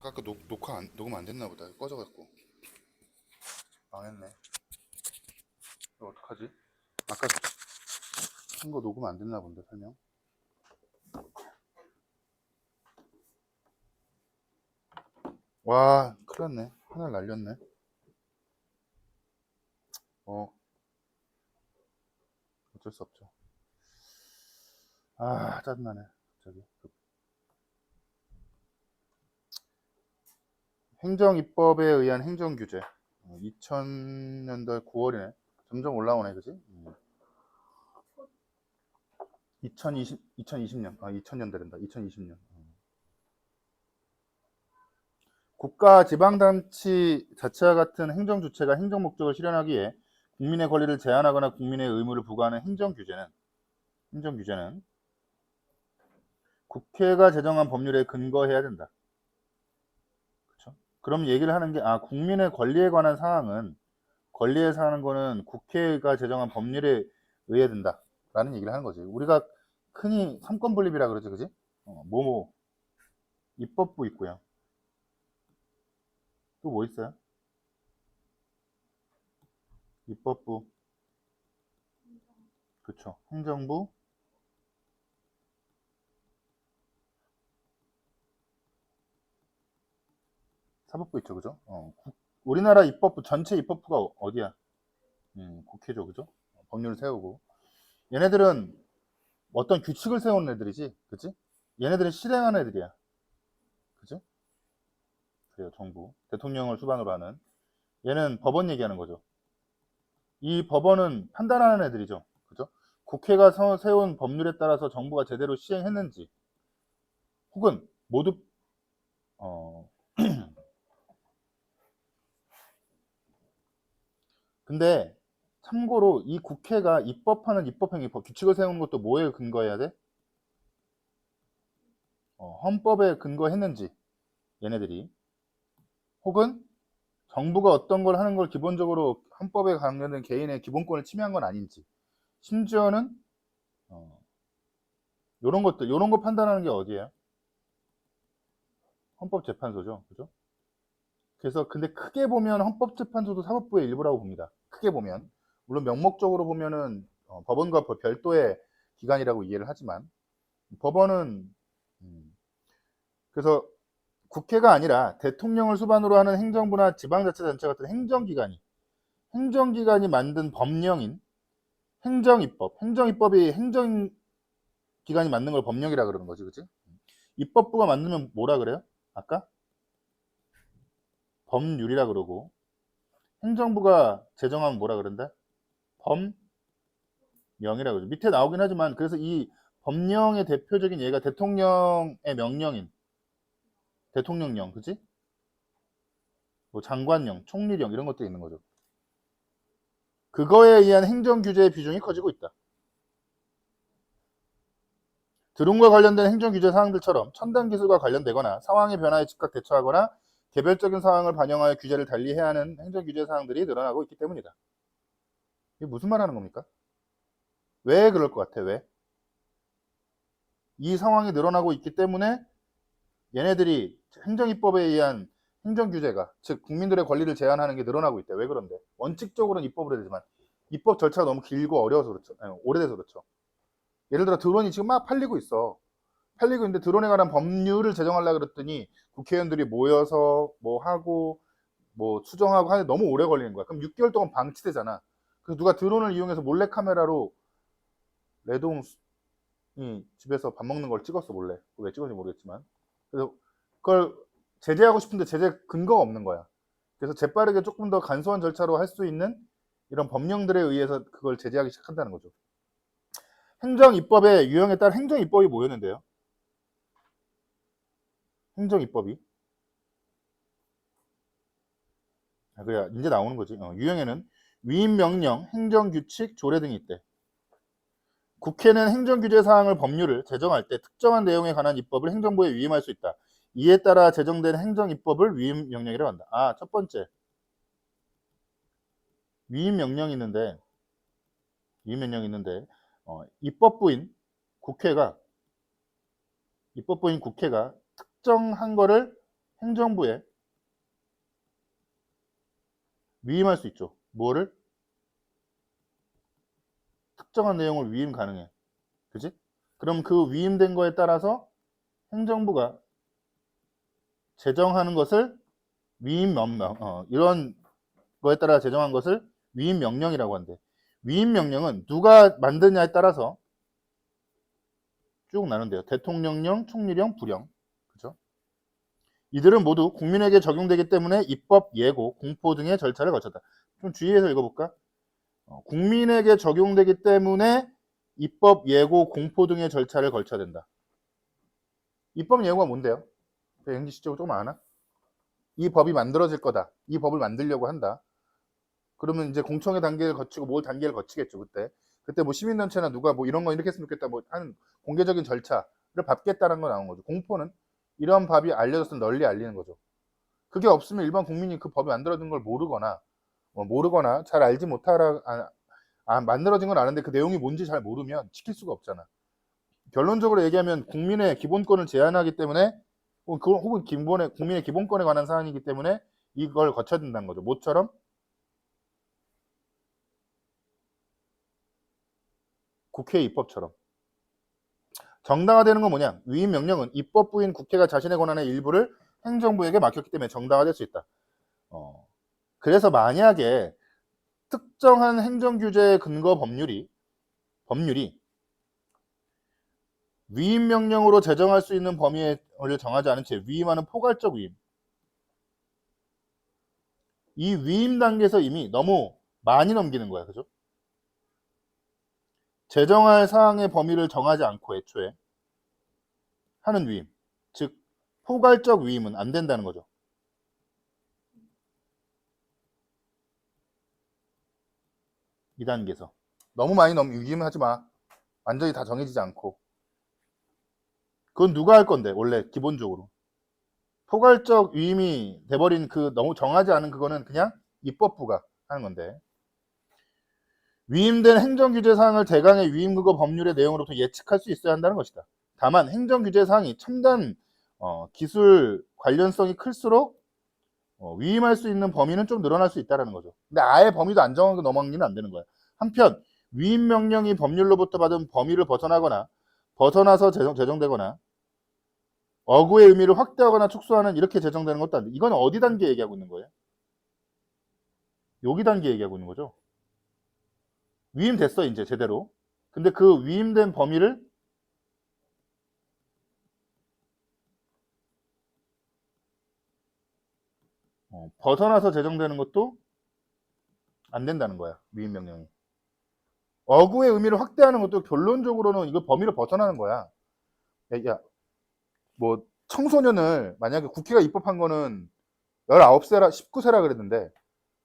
아까 녹음 안 됐나 보다. 꺼져갖고. 망했네. 이거 어떡하지? 아까 한 거 녹음 안 됐나 본데, 설명. 와, 큰일 났네. 하늘 날렸네. 어, 어쩔 수 없죠. 아, 짜증나네. 갑자기. 행정입법에 의한 행정규제. 2000년대 9월이네. 점점 올라오네, 그지? 2020년. 아, 2000년대 된다. 2020년. 국가 지방자치 자체와 같은 행정주체가 행정 목적을 실현하기에 국민의 권리를 제한하거나 국민의 의무를 부과하는 행정규제는 국회가 제정한 법률에 근거해야 된다. 그렇죠? 그럼 얘기를 하는 게 국민의 권리에 관한 사항은 권리에 사는 거는 국회가 제정한 법률에 의해야 된다라는 얘기를 하는 거지. 우리가 흔히 삼권 분립이라 그러죠, 그지? 뭐뭐 입법부 있고요. 또 뭐 있어요? 입법부, 그렇죠. 행정부, 사법부 있죠, 그죠? 우리나라 입법부 전체 입법부가 어디야? 국회죠, 그죠? 법률을 세우고 얘네들은 어떤 규칙을 세우는 애들이지, 그치? 얘네들은 실행하는 애들이야, 그죠? 그래요, 정부 대통령을 수반으로 하는 얘는 법원 얘기하는 거죠. 이 법원은 판단하는 애들이죠, 그죠? 국회가 세운 법률에 따라서 정부가 제대로 시행했는지 혹은 모두 어 근데 참고로 이 국회가 입법하는 입법행위 규칙을 세우는 것도 뭐에 근거해야 돼? 헌법에 근거했는지 얘네들이 혹은 정부가 어떤 걸 하는 걸 기본적으로 헌법에 관련된 개인의 기본권을 침해한 건 아닌지 심지어는 어, 요런 것들 요런 거 판단하는 게 어디예요? 헌법재판소죠, 그죠? 그래서 근데 크게 보면 헌법재판소도 사법부의 일부라고 봅니다. 크게 보면 물론 명목적으로 보면은 법원과 별도의 기관이라고 이해를 하지만 법원은 그래서 국회가 아니라 대통령을 수반으로 하는 행정부나 지방자치단체 같은 행정기관이 만든 법령인 행정입법이 행정기관이 만든 걸 법령이라 그러는 거지, 그치? 입법부가 만들면 뭐라 그래요? 아까 법률이라 그러고 행정부가 제정하면 뭐라 그런다? 법령이라 그러죠. 밑에 나오긴 하지만 그래서 이 법령의 대표적인 예가 대통령의 명령인 대통령령, 그치? 뭐 장관령, 총리령 이런 것도 있는 거죠. 그거에 의한 행정규제의 비중이 커지고 있다. 드론과 관련된 행정규제 사항들처럼 첨단 기술과 관련되거나 상황의 변화에 즉각 대처하거나 개별적인 상황을 반영하여 규제를 달리해야 하는 행정규제 사항들이 늘어나고 있기 때문이다. 이게 무슨 말 하는 겁니까? 왜 그럴 것 같아? 왜? 이 상황이 늘어나고 있기 때문에 얘네들이 행정입법에 의한 행정규제가 즉 국민들의 권리를 제한하는 게 늘어나고 있대. 왜 그런데? 원칙적으로는 입법을 해야 되지만 입법 절차가 너무 길고 어려워서 그렇죠. 아니, 오래돼서 그렇죠. 예를 들어 드론이 지금 막 팔리고 있어. 팔리고 있는데 드론에 관한 법률을 제정하려고 그랬더니 국회의원들이 모여서 뭐 하고 뭐 추정하고 하는데 너무 오래 걸리는 거야. 그럼 6개월 동안 방치되잖아. 그래서 누가 드론을 이용해서 몰래 카메라로 레동이 집에서 밥 먹는 걸 찍었어, 몰래. 왜 찍었는지 모르겠지만. 그래서 그걸 제재하고 싶은데 제재 근거가 없는 거야. 그래서 재빠르게 조금 더 간소한 절차로 할 수 있는 이런 법령들에 의해서 그걸 제재하기 시작한다는 거죠. 행정입법의 유형에 따라 행정입법이 뭐였는데요? 행정입법이 그래 이제 나오는 거지. 유형에는 위임명령, 행정규칙, 조례 등이 있대. 국회는 행정규제 사항을 법률을 제정할 때 특정한 내용에 관한 입법을 행정부에 위임할 수 있다. 이에 따라 제정된 행정입법을 위임명령이라고 한다. 첫 번째 위임명령이 있는데 위임명령이 있는데 입법부인 국회가 특정한 거를 행정부에 위임할 수 있죠. 뭐를? 특정한 내용을 위임 가능해. 그지? 그럼 그 위임된 거에 따라서 행정부가 제정하는 것을 위임 명령, 이런 거에 따라 제정한 것을 위임 명령이라고 한대. 위임 명령은 누가 만드냐에 따라서 쭉 나눈대요. 대통령령, 총리령, 부령. 그죠? 이들은 모두 국민에게 적용되기 때문에 입법, 예고, 공포 등의 절차를 거쳤다. 좀 주의해서 읽어볼까? 국민에게 적용되기 때문에 입법, 예고, 공포 등의 절차를 거쳐야 된다. 입법, 예고가 뭔데요? 행지시적으로 조금 아나? 이 법이 만들어질 거다. 이 법을 만들려고 한다. 그러면 이제 공청회 단계를 거치고 뭘 단계를 거치겠죠. 그때 뭐 시민단체나 누가 뭐 이런 거 이렇게 했으면 좋겠다 뭐 하는 공개적인 절차를 밟겠다는 거 나온 거죠. 공포는 이런 법이 알려졌으면 널리 알리는 거죠. 그게 없으면 일반 국민이 그 법이 만들어진 걸 모르거나 잘 알지 못하라 만들어진 건 아는데 그 내용이 뭔지 잘 모르면 지킬 수가 없잖아. 결론적으로 얘기하면 국민의 기본권을 제한하기 때문에 혹은 국민의 기본권에 관한 사안이기 때문에 이걸 거쳐야 된다는 거죠. 뭐처럼? 국회 입법처럼. 정당화되는 건 뭐냐? 위임 명령은 입법부인 국회가 자신의 권한의 일부를 행정부에게 맡겼기 때문에 정당화될 수 있다. 그래서 만약에 특정한 행정규제의 근거 법률이 위임 명령으로 제정할 수 있는 범위를 정하지 않은 채 위임하는 포괄적 위임. 이 위임 단계에서 이미 너무 많이 넘기는 거야. 그죠? 제정할 사항의 범위를 정하지 않고 애초에 하는 위임. 즉 포괄적 위임은 안 된다는 거죠. 이 단계에서 너무 많이 위임하지 마. 완전히 다 정해지지 않고. 그건 누가 할 건데 원래 기본적으로. 포괄적 위임이 돼버린 그 너무 정하지 않은 그거는 그냥 입법부가 하는 건데. 위임된 행정규제사항을 대강의 위임근거 법률의 내용으로부터 예측할 수 있어야 한다는 것이다. 다만 행정규제사항이 첨단 기술 관련성이 클수록 위임할 수 있는 범위는 좀 늘어날 수 있다는 거죠. 근데 아예 범위도 안 정하고 넘어가기는 안 되는 거야. 한편 위임 명령이 법률로부터 받은 범위를 벗어나서 제정되거나 어구의 의미를 확대하거나 축소하는 이렇게 제정되는 것도 안 돼. 이건 어디 단계 얘기하고 있는 거예요? 여기 단계 얘기하고 있는 거죠. 위임됐어 이제 제대로. 근데 그 위임된 범위를 벗어나서 제정되는 것도 안 된다는 거야. 위임 명령이. 어구의 의미를 확대하는 것도 결론적으로는 이거 범위를 벗어나는 거야. 야, 뭐 청소년을 만약에 국회가 입법한 거는 19세라 19세라 그랬는데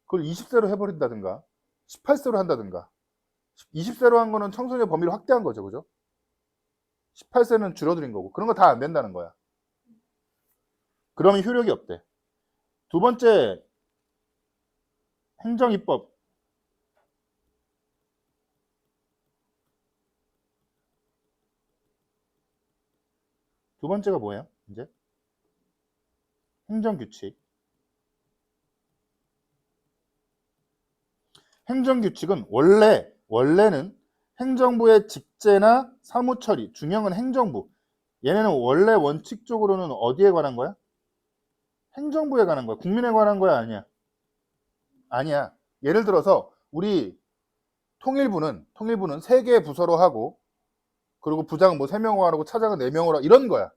그걸 20세로 해버린다든가 18세로 한다든가 20세로 한 거는 청소년 범위를 확대한 거죠. 그죠? 18세는 줄어드린 거고 그런 거 다 안 된다는 거야. 그러면 효력이 없대. 두 번째 행정입법 두 번째가 뭐예요? 이제 행정규칙. 행정규칙은 원래는 행정부의 직제나 사무처리, 중형은 행정부. 얘네는 원래 원칙적으로는 어디에 관한 거야? 행정부에 관한 거야. 국민에 관한 거야? 아니야? 아니야. 예를 들어서 우리 통일부는 3개의 부서로 하고 그리고 부장은 뭐 3명으로 하고 차장은 4명으로 하고 이런 거야.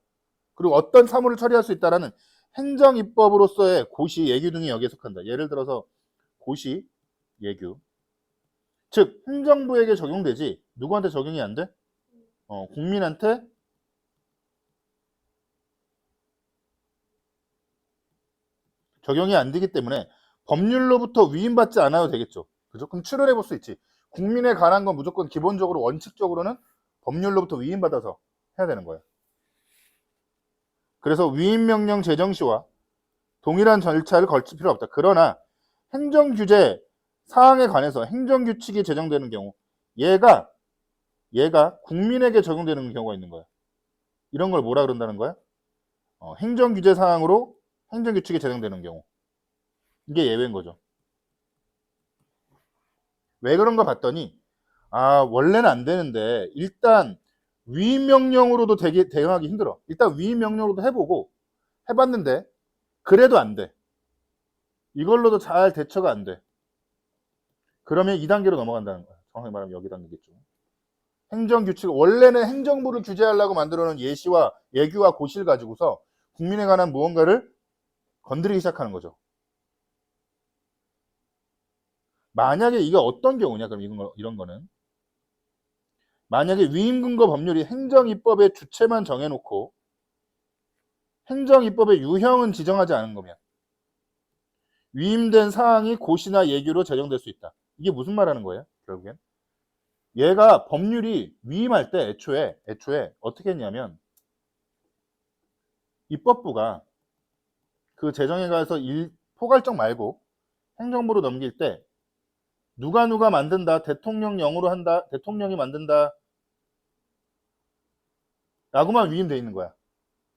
그리고 어떤 사무를 처리할 수 있다라는 행정입법으로서의 고시, 예규 등이 여기에 속한다. 예를 들어서 고시, 예규. 즉 행정부에게 적용되지 누구한테 적용이 안 돼? 국민한테 적용이 안 되기 때문에 법률로부터 위임받지 않아도 되겠죠. 그죠? 그럼 추론해 볼 수 있지. 국민에 관한 건 무조건 기본적으로 원칙적으로는 법률로부터 위임받아서 해야 되는 거예요. 그래서 위임명령 제정 시와 동일한 절차를 거칠 필요 없다. 그러나 행정규제 사항에 관해서 행정규칙이 제정되는 경우 얘가 국민에게 적용되는 경우가 있는 거야. 이런 걸 뭐라 그런다는 거야? 행정규제 사항으로 행정규칙이 제정되는 경우. 이게 예외인 거죠. 왜 그런가 봤더니 원래는 안 되는데 일단 위임명령으로도 대응하기 힘들어. 일단 위임명령으로도 해보고 해봤는데 그래도 안 돼. 이걸로도 잘 대처가 안 돼. 그러면 2단계로 넘어간다는 거야. 정확히 말하면 여기 단계겠죠. 행정규칙, 원래는 행정부를 규제하려고 만들어놓은 예시와 예규와 고시를 가지고서 국민에 관한 무언가를 건드리기 시작하는 거죠. 만약에 이게 어떤 경우냐, 그럼 이런 거는. 만약에 위임근거 법률이 행정입법의 주체만 정해놓고 행정입법의 유형은 지정하지 않은 거면 위임된 사항이 고시나 예규로 제정될 수 있다. 이게 무슨 말하는 거예요? 결국엔 얘가 법률이 위임할 때 애초에 어떻게 했냐면 입법부가 그 제정에 가서 포괄적 말고 행정부로 넘길 때 누가 만든다, 대통령령으로 한다, 대통령이 만든다 라고만 위임돼 있는 거야.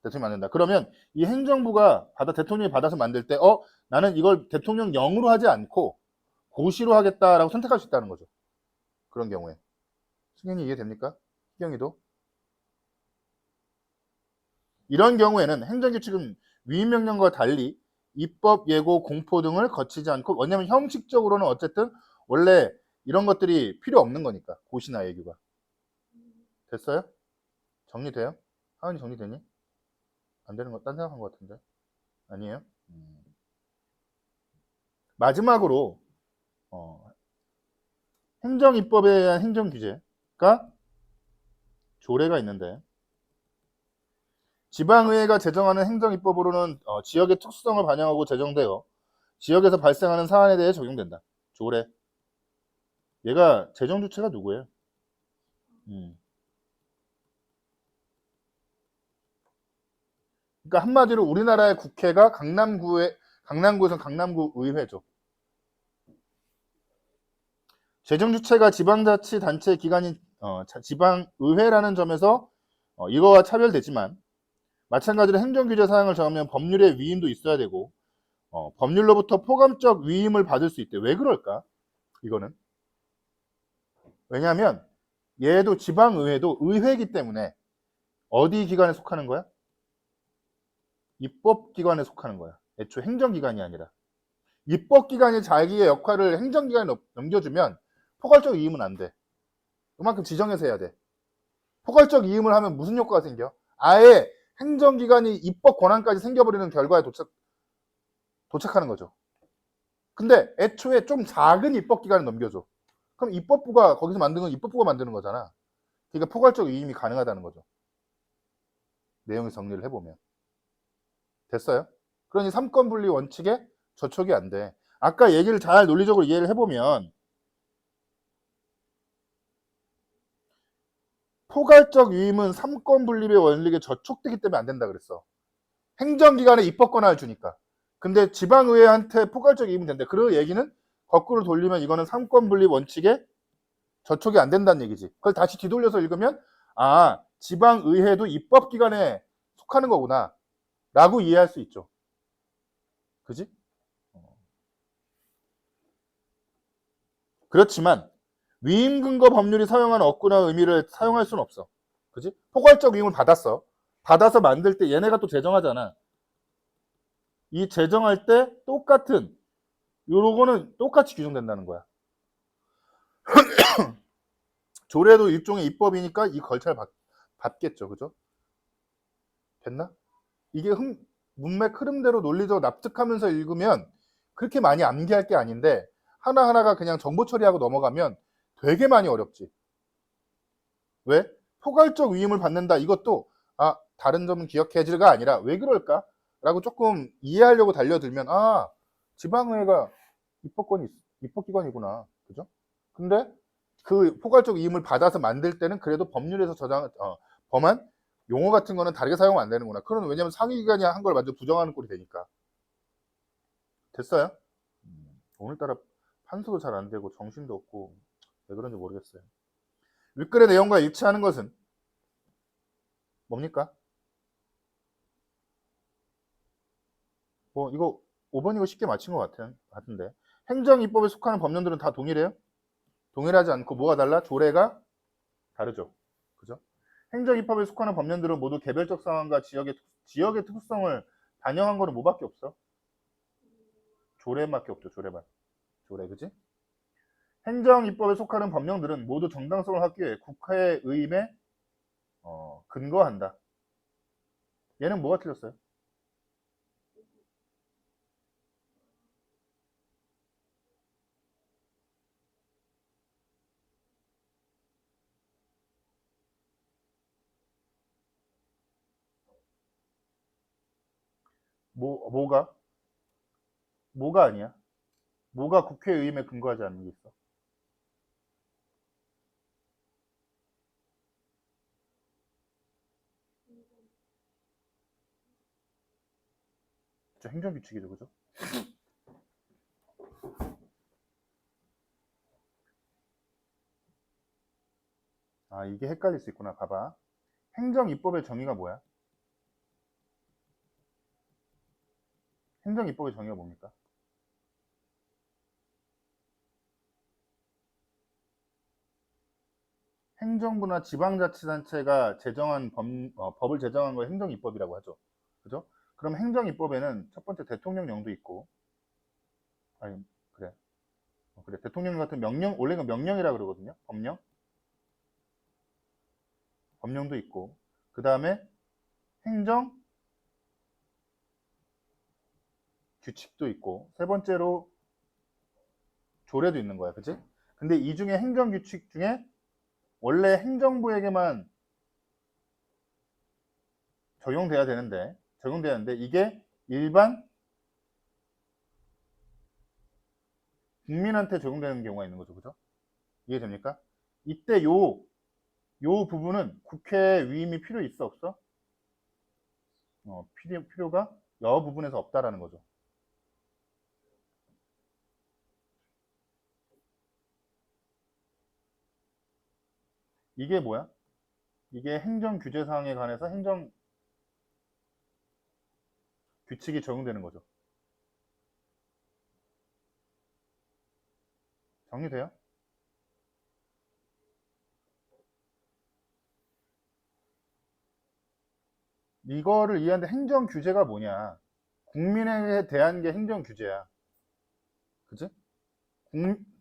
대통령이 만든다. 그러면 이 행정부가 대통령이 받아서 만들 때 나는 이걸 대통령령으로 하지 않고 고시로 하겠다라고 선택할 수 있다는 거죠. 그런 경우에. 승현이 이해됩니까? 희경이도? 이런 경우에는 행정규칙은 위임명령과 달리 입법, 예고, 공포 등을 거치지 않고, 왜냐면 형식적으로는 어쨌든 원래 이런 것들이 필요 없는 거니까. 고시나 예규가. 됐어요? 정리돼요? 하은이 정리되니? 안 되는 거 딴 생각한 것 같은데. 아니에요? 마지막으로 행정입법에 대한 행정규제가 조례가 있는데, 지방의회가 제정하는 행정입법으로는 지역의 특수성을 반영하고 제정되어 지역에서 발생하는 사안에 대해 적용된다. 조례. 얘가 제정주체가 누구예요? 그러니까 한마디로 우리나라의 국회가 강남구에서 강남구 의회죠. 제정주체가 지방자치단체 기관인 지방의회라는 점에서 이거와 차별되지만 마찬가지로 행정규제 사항을 정하면 법률의 위임도 있어야 되고 법률로부터 포괄적 위임을 받을 수 있대. 왜 그럴까? 이거는 왜냐하면 얘도 지방의회도 의회이기 때문에 어디 기관에 속하는 거야? 입법기관에 속하는 거야. 애초에 행정기관이 아니라. 입법기관이 자기의 역할을 행정기관에 넘겨주면 포괄적 위임은 안 돼. 그만큼 지정해서 해야 돼. 포괄적 위임을 하면 무슨 효과가 생겨? 아예 행정기관이 입법 권한까지 생겨버리는 결과에 도착하는 거죠. 근데 애초에 좀 작은 입법기관에 넘겨줘. 그럼 입법부가 거기서 만든 건 입법부가 만드는 거잖아. 그러니까 포괄적 위임이 가능하다는 거죠. 내용의 정리를 해보면. 됐어요? 그러니 삼권분리 원칙에 저촉이 안 돼. 아까 얘기를 잘 논리적으로 이해를 해보면 포괄적 위임은 삼권분립의 원칙에 저촉되기 때문에 안 된다 그랬어. 행정기관에 입법 권한을 주니까. 근데 지방의회한테 포괄적 위임은 된다. 그 얘기는 거꾸로 돌리면 이거는 삼권분립 원칙에 저촉이 안 된다는 얘기지. 그걸 다시 뒤돌려서 읽으면 지방의회도 입법기관에 속하는 거구나 라고 이해할 수 있죠. 그지? 그렇지만 위임근거 법률이 사용하는 어구나 의미를 사용할 수는 없어. 그지? 포괄적 위임을 받았어. 받아서 만들 때 얘네가 또 제정하잖아. 이 제정할 때 똑같은 요거는 똑같이 규정된다는 거야. 조례도 일종의 입법이니까 이 절차를 받겠죠. 그죠? 됐나? 이게 문맥 흐름대로 논리적으로 납득하면서 읽으면 그렇게 많이 암기할 게 아닌데 하나하나가 그냥 정보 처리하고 넘어가면 되게 많이 어렵지. 왜? 포괄적 위임을 받는다. 이것도 다른 점은 기억해야지가 아니라 왜 그럴까? 라고 조금 이해하려고 달려들면 지방의회가 입법기관이구나. 그죠? 근데 그 포괄적 위임을 받아서 만들 때는 그래도 법률에서 범한 용어 같은 거는 다르게 사용하면 안 되는구나. 그건 왜냐면 상위기관이 한 걸 완전 부정하는 꼴이 되니까. 됐어요? 오늘따라 판서도 잘 안 되고 정신도 없고 왜 그런지 모르겠어요. 윗글의 내용과 일치하는 것은 뭡니까? 뭐 이거 5번 이거 쉽게 맞힌 것 같은데. 행정입법에 속하는 법령들은 다 동일해요? 동일하지 않고 뭐가 달라? 조례가 다르죠. 그죠? 행정입법에 속하는 법령들은 모두 개별적 상황과 지역의 특수성을 반영한 거는 뭐밖에 없어? 조례밖에 없죠. 조례만. 조례, 그지? 행정입법에 속하는 법령들은 모두 정당성을 갖기 위해 국회의 의임에 근거한다. 얘는 뭐가 틀렸어요? 뭐가? 뭐가 아니야? 뭐가 국회 의임에 근거하지 않는 게 있어? 그쵸, 행정규칙이죠. 그죠? 아, 이게 헷갈릴 수 있구나. 봐봐. 행정입법의 정의가 뭐야? 행정입법의 정의가 뭡니까? 행정부나 지방자치단체가 법을 제정한 걸 행정입법이라고 하죠. 그죠? 그럼 행정입법에는 첫 번째 대통령령도 있고, 아니, 그래. 그래. 대통령 같은 명령, 원래는 명령이라 그러거든요. 법령도 있고, 그 다음에 행정 규칙도 있고, 세 번째로 조례도 있는 거야. 그치? 근데 이 중에 행정 규칙 중에 원래 행정부에게만 적용되는데 이게 일반 국민한테 적용되는 경우가 있는 거죠. 그죠? 이해됩니까? 이때 요 부분은 국회 위임이 필요 있어 없어? 필요가 여 부분에서 없다라는 거죠. 이게 뭐야? 이게 행정 규제 사항에 관해서 행정 규칙이 적용되는 거죠. 정리돼요? 이거를 이해하는데 행정 규제가 뭐냐? 국민에 대한 게 행정 규제야. 그치?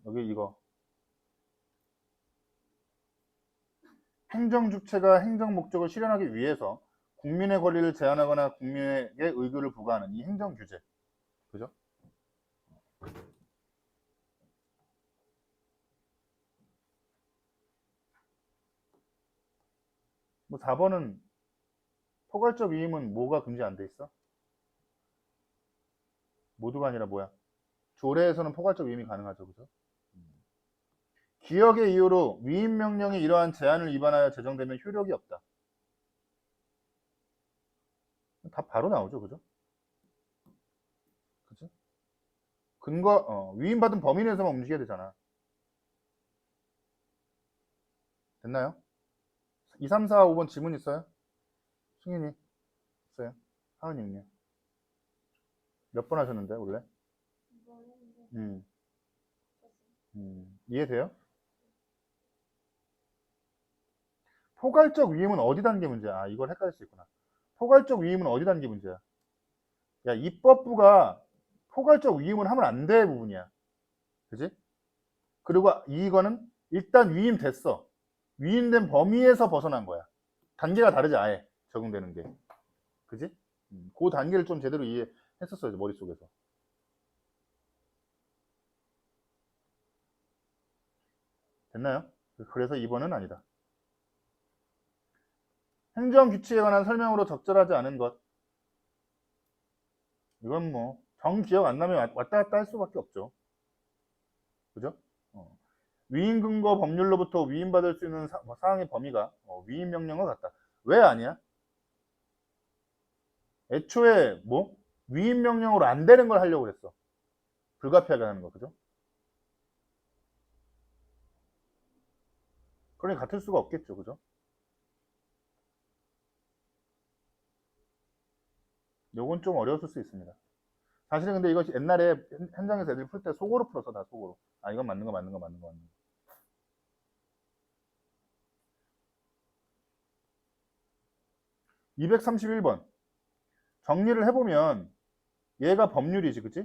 여기 이거 행정 주체가 행정 목적을 실현하기 위해서 국민의 권리를 제한하거나 국민에게 의무를 부과하는 이 행정 규제. 그죠? 뭐 4번은 포괄적 위임은 뭐가 금지 안 돼 있어? 모두가 아니라 뭐야? 조례에서는 포괄적 위임이 가능하죠. 그죠? 기억의 이유로 위임 명령이 이러한 제한을 위반하여 제정되면 효력이 없다. 다 바로 나오죠. 그죠? 그죠? 위임받은 범위 내에서만 움직여야 되잖아. 됐나요? 2, 3, 4, 5번 지문 있어요? 승인이 있어요? 하은님요. 몇 번 하셨는데 원래? 음, 이해돼요? 포괄적 위임은 어디 단계 문제야? 아, 이걸 헷갈릴 수 있구나. 포괄적 위임은 어디 단계 문제야? 야, 입법부가 포괄적 위임은 하면 안 될 부분이야. 그지? 그리고 이거는 일단 위임됐어. 위임된 범위에서 벗어난 거야. 단계가 다르지, 아예. 적용되는 게. 그지? 그 단계를 좀 제대로 이해했었어야지, 머릿속에서. 됐나요? 그래서 2번은 아니다. 행정규칙에 관한 설명으로 적절하지 않은 것. 이건 뭐, 정 기억 안 나면 왔다 갔다 할 수밖에 없죠. 그죠? 어. 위임 근거 법률로부터 위임받을 수 있는 사항의 범위가 위임 명령과 같다. 왜 아니야? 애초에 뭐? 위임 명령으로 안 되는 걸 하려고 그랬어. 불가피하게 하는 거. 그죠? 그러니 같을 수가 없겠죠. 그죠? 요건 좀 어려웠을 수 있습니다. 사실은 근데 이거 옛날에 현장에서 애들 풀 때 속으로 풀었어. 다 속으로. 아, 이건 맞는 거. 231번. 정리를 해보면 얘가 법률이지, 그치?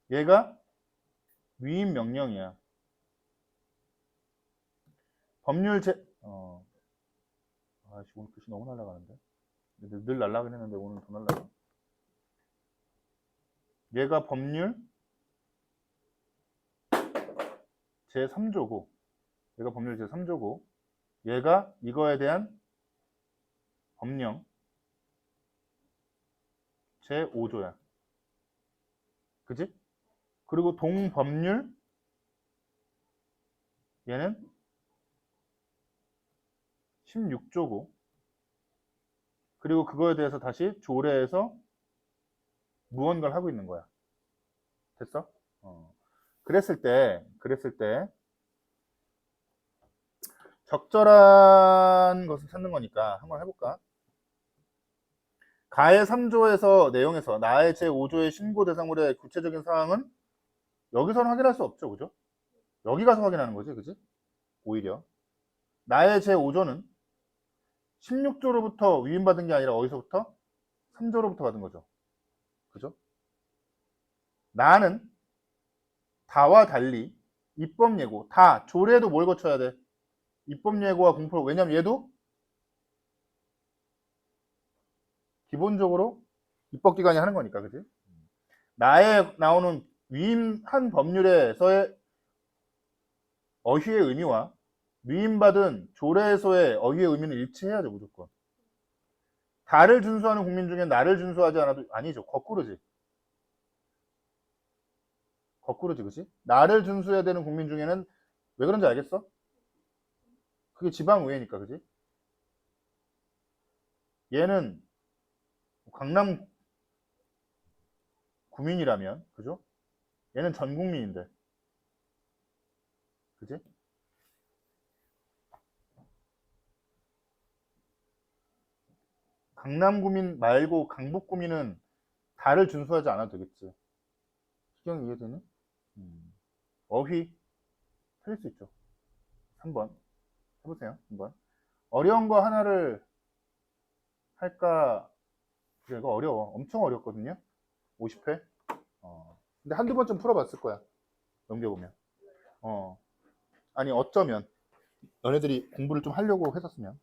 얘가 위임 명령이야. 법률 아씨, 오늘 글씨 너무 날라가는데. 늘 날라가긴 했는데 오늘 더 날라가. 얘가 법률 제3조고, 얘가 법률 제3조고, 얘가 이거에 대한 법령 제5조야. 그지? 그리고 동법률 얘는 16조고, 그리고 그거에 대해서 다시 조례에서 무언가를 하고 있는 거야. 됐어? 그랬을 때 적절한 것을 찾는 거니까 한번 해볼까? 가해 3조에서 내용에서 나의 제5조의 신고 대상물의 구체적인 사항은 여기서는 확인할 수 없죠, 그죠? 여기 가서 확인하는 거지, 그지? 오히려 나의 제5조는 16조로부터 위임받은 게 아니라 어디서부터? 3조로부터 받은 거죠, 그죠? 나는 다와 달리 입법 예고, 다 조례도 뭘 거쳐야 돼? 입법 예고와 공포. 왜냐면 얘도 기본적으로 입법기관이 하는 거니까, 그지? 나에 나오는 위임한 법률에서의 어휘의 의미와 위임받은 조례에서의 어휘의 의미는 일치해야죠, 무조건. 다를 준수하는 국민 중에 나를 준수하지 않아도, 아니죠, 거꾸로지. 거꾸로지, 그지? 나를 준수해야 되는 국민 중에는 왜 그런지 알겠어? 그게 지방의회니까, 그지? 얘는 강남 구민이라면, 그죠? 얘는 전 국민인데, 그지? 강남 구민 말고 강북 구민은 다를 준수하지 않아도 되겠지. 시경 이해되니? 어휘 틀릴 수 있죠. 3번 해보세요. 한번. 어려운 거 하나를 할까? 이거 어려워. 엄청 어렵거든요. 50회. 근데 한두 번쯤 풀어봤을 거야. 넘겨보면. 아니 어쩌면 너네들이 공부를 좀 하려고 했었으면